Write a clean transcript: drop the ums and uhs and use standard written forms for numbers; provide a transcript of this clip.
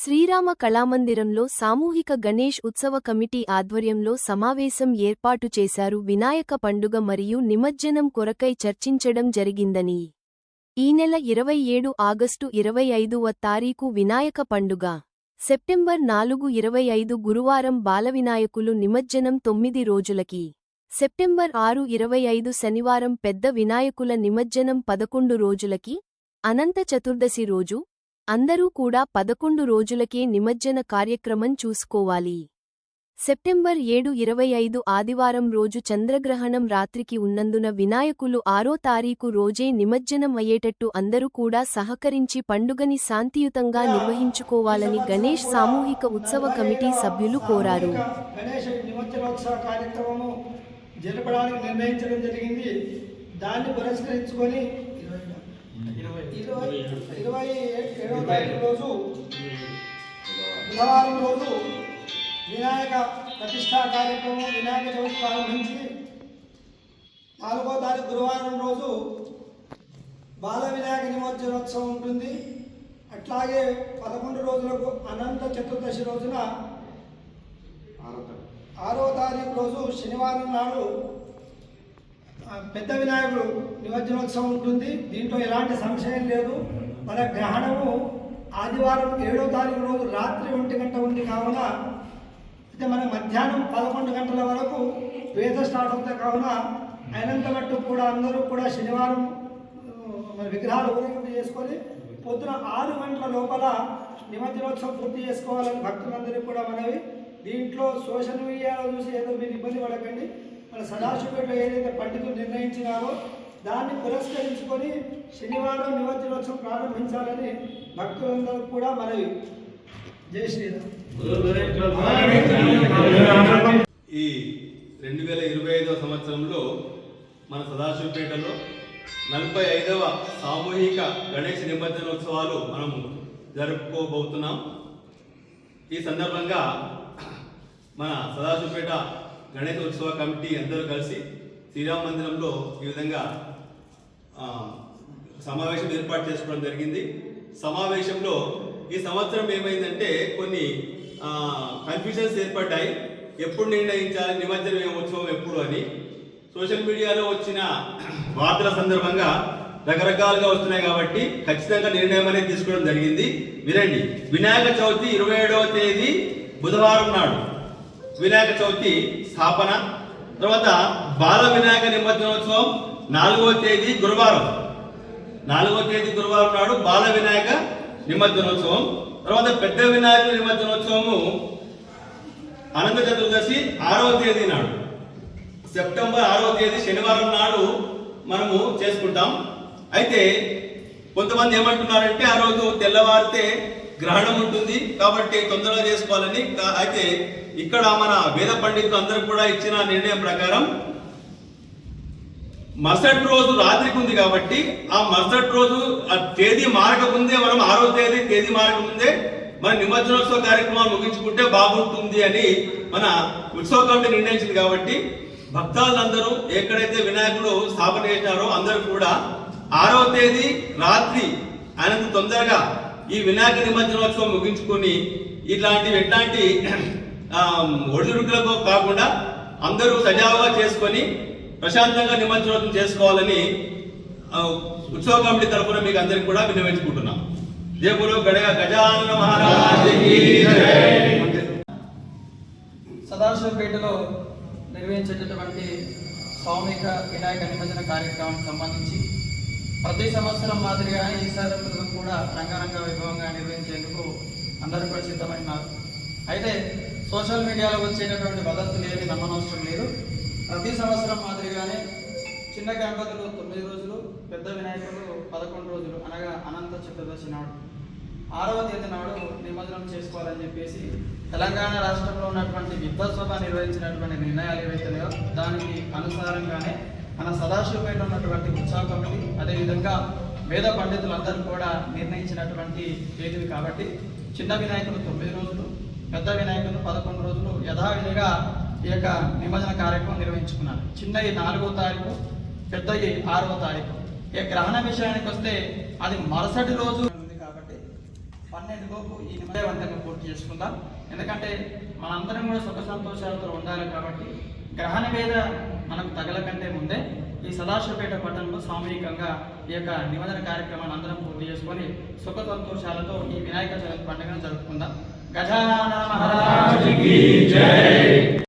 శ్రీరామ కళామందిరంలో సామూహిక గణేష్ ఉత్సవ కమిటీ ఆధ్వర్యంలో సమావేశం ఏర్పాటు చేశారు. వినాయక పండుగ మరియు నిమజ్జనం కొరకై చర్చించడం జరిగిందని. ఈ నెల 27 ఆగస్టు 25వ తారీఖు వినాయక పండుగ, సెప్టెంబర్ 4, 25 గురువారం బాలవినాయకులు నిమజ్జనం 9 రోజులకి, సెప్టెంబర్ 6, 25 శనివారం పెద్ద వినాయకుల నిమజ్జనం 11 రోజులకి, అనంత చతుర్దశి రోజు అందరూ కూడా 11 రోజులకే నిమజ్జన కార్యక్రమం చూసుకోవాలి. సెప్టెంబర్ 7, 25 ఆదివారం రోజు చంద్రగ్రహణం రాత్రికి ఉన్నందున వినాయకులు 6వ తారీఖు రోజే నిమజ్జనం అయ్యేటట్టు అందరూ కూడా సహకరించి పండుగని శాంతియుతంగా నిర్వహించుకోవాలని గణేష్ సామూహిక ఉత్సవ కమిటీ సభ్యులు కోరారు. దాన్ని పురస్కరించుకొని 27వ తారీఖు రోజు బుధవారం రోజు వినాయక ప్రతిష్టా కార్యక్రమం వినాయక చవితి ప్రారంభించి 4వ తారీఖు గురువారం రోజు బాల వినాయక నిమజ్జనోత్సవం ఉంటుంది. అట్లాగే 11 రోజులకు అనంత చతుర్దశి రోజున 6వ తారీఖు రోజు శనివారం నాడు పెద్ద వినాయకుడు నిమజ్జనోత్సవం ఉంటుంది. దీంట్లో ఎలాంటి సంశయం లేదు. మన గ్రహణము ఆదివారం 7వ తారీఖు రోజు రాత్రి 1 గంట ఉంది కావున అయితే మన మధ్యాహ్నం 11 గంటల వరకు వేద స్టార్ట్ అవుతాయి కావున అయినంత మట్టు కూడా అందరూ కూడా శనివారం మన విగ్రహాలు ఊరేగింపు చేసుకొని పొద్దున 6 గంటల లోపల నిమజ్జనోత్సవం పూర్తి చేసుకోవాలని భక్తులందరికీ కూడా మనవి. దీంట్లో సోషల్ మీడియాలో చూసి ఏదో మీరు ఇబ్బంది పడకండి. మన సదాశివపేటలో ఏదైతే పండితులు నిర్ణయించినారో దాన్ని పురస్కరించుకొని శనివారం నిమజ్జనోత్సవం ప్రారంభించాలని భక్తులందరూ కూడా మనవి. జై శ్రీరామ్. ఈ 2025వ సంవత్సరంలో మన సదాశివపేటలో 45వ సామూహిక గణేష్ నిమజ్జనోత్సవాలు మనం జరుపుకోబోతున్నాం. ఈ సందర్భంగా మన సదాశివపేట గణేష్ ఉత్సవ కమిటీ అందరూ కలిసి శ్రీరామ మందిరంలో ఈ విధంగా సమావేశం ఏర్పాటు చేసుకోవడం జరిగింది. సమావేశంలో ఈ సంవత్సరం ఏమైందంటే కొన్ని కన్ఫ్యూజన్స్ ఏర్పడ్డాయి. ఎప్పుడు నిర్ణయించాలి నిమజ్జన ఉత్సవం ఎప్పుడు అని. సోషల్ మీడియాలో వచ్చిన వార్తల సందర్భంగా రకరకాలుగా వస్తున్నాయి కాబట్టి ఖచ్చితంగా నిర్ణయం అనేది తీసుకోవడం జరిగింది. వినండి. వినాయక చవితి 27వ తేదీ బుధవారం నాడు వినాయక చవితి స్థాపన. తర్వాత బాల వినాయక నిమజ్జనోత్సవం 4వ తేదీ గురువారం. 4వ తేదీ గురువారం నాడు బాల వినాయక నిమజ్జనోత్సవం. తర్వాత పెద్ద వినాయక నిమజ్జనోత్సవము అనంత చతుర్దశి 6వ తేదీ నాడు, సెప్టెంబర్ 6వ తేదీ శనివారం నాడు మనము చేసుకుంటాం. అయితే కొంతమంది ఏమంటున్నారంటే ఆ రోజు తెల్లవారితే గ్రహణం ఉంటుంది కాబట్టి తొందరగా చేసుకోవాలని. అయితే ఇక్కడ మన వేద పండితులు అందరూ కూడా ఇచ్చిన నిర్ణయం ప్రకారం మరుసటి రోజు రాత్రికి ఉంది కాబట్టి ఆ మరుసటి రోజు ఆ తేదీ మారకముందే మనం 6వ తేదీ మారకముందే మన నిమజ్జనోత్సవ కార్యక్రమాలు ముగించుకుంటే బాగుంటుంది అని మన ఉత్సవ కమిటీ నిర్ణయించింది. కాబట్టి భక్తాదులందరూ ఎక్కడైతే వినాయకుడు స్థాపన చేసినారో అందరూ కూడా 6వ తేదీ రాత్రి ఆయనంత తొందరగా ఈ వినాయక నిమజ్జనోత్సవం ముగించుకొని ఎట్లాంటి ఒడిదుడుకులకు కాకుండా అందరూ సజావుగా చేసుకొని ప్రశాంతంగా నిమజ్జనోత్సవం చేసుకోవాలని ఉత్సవ కమిటీ తరఫున మీకు అందరికి కూడా విన్నవించుకుంటున్నాం. జై బోలో గజానన మహారాజ్ కీ జై. సదాశివపేటలో నిర్వహించేటటువంటి సామూహిక వినాయక నిమజ్జన కార్యక్రమానికి సంబంధించి ప్రతి సంవత్సరం మాదిరిగా ఈ సంవత్సరం కూడా రంగరంగ వైభవంగా నిర్వహించేందుకు అందరూ కూడా సిద్ధమైనారు. అయితే సోషల్ మీడియాలో వచ్చేటటువంటి వదంతులు ఏవి నమ్మనవసరం లేదు. ప్రతి సంవత్సరం మాదిరిగానే చిన్న గణపతులు 9 రోజులు, పెద్ద వినాయకులు 11 రోజులు అనగా అనంత చతుర్దశి నాడు 6వ తేదీ నాడు నిమజ్జనం చేసుకోవాలని చెప్పేసి తెలంగాణ రాష్ట్రంలో ఉన్నటువంటి విద్వత్సభ నిర్వహించినటువంటి నిర్ణయాలు ఏవైతున్నాయో దానికి అనుసారంగానే మన సదాశివపేట ఉన్నటువంటి ఉత్సవ కమిటీ అదేవిధంగా వేద పండితులందరూ కూడా నిర్ణయించినటువంటి తేదీలు కాబట్టి చిన్న వినాయకులు 9 రోజులు, పెద్ద వినాయకులు 11 రోజులు యథావిధిగా ఈ యొక్క నిమజ్జన కార్యక్రమం నిర్వహించుకున్నారు. చిన్నవి 4వ తారీఖు, పెద్దవి 6వ తారీఖు. ఈ గ్రహణ విషయానికి వస్తే అది మరుసటి రోజు ఉంది కాబట్టి 12లోపు ఈ విజయవంతంగా పూర్తి చేసుకుందాం. ఎందుకంటే మనందరం కూడా సుఖ సంతోషాలతో ఉండాలి కాబట్టి గ్రహణ వేద మనకు తగలకంటే ముందే ఈ సదాశివపేట పట్టణంలో సామూహికంగా ఈ యొక్క నిమజ్జన కార్యక్రమాన్ని అందరం పూర్తి చేసుకొని సుఖ సంతోషాలతో ఈ వినాయక చవితి పండుగను జరుపుకుందాం. గజానన మహారాజ్ కీ జై.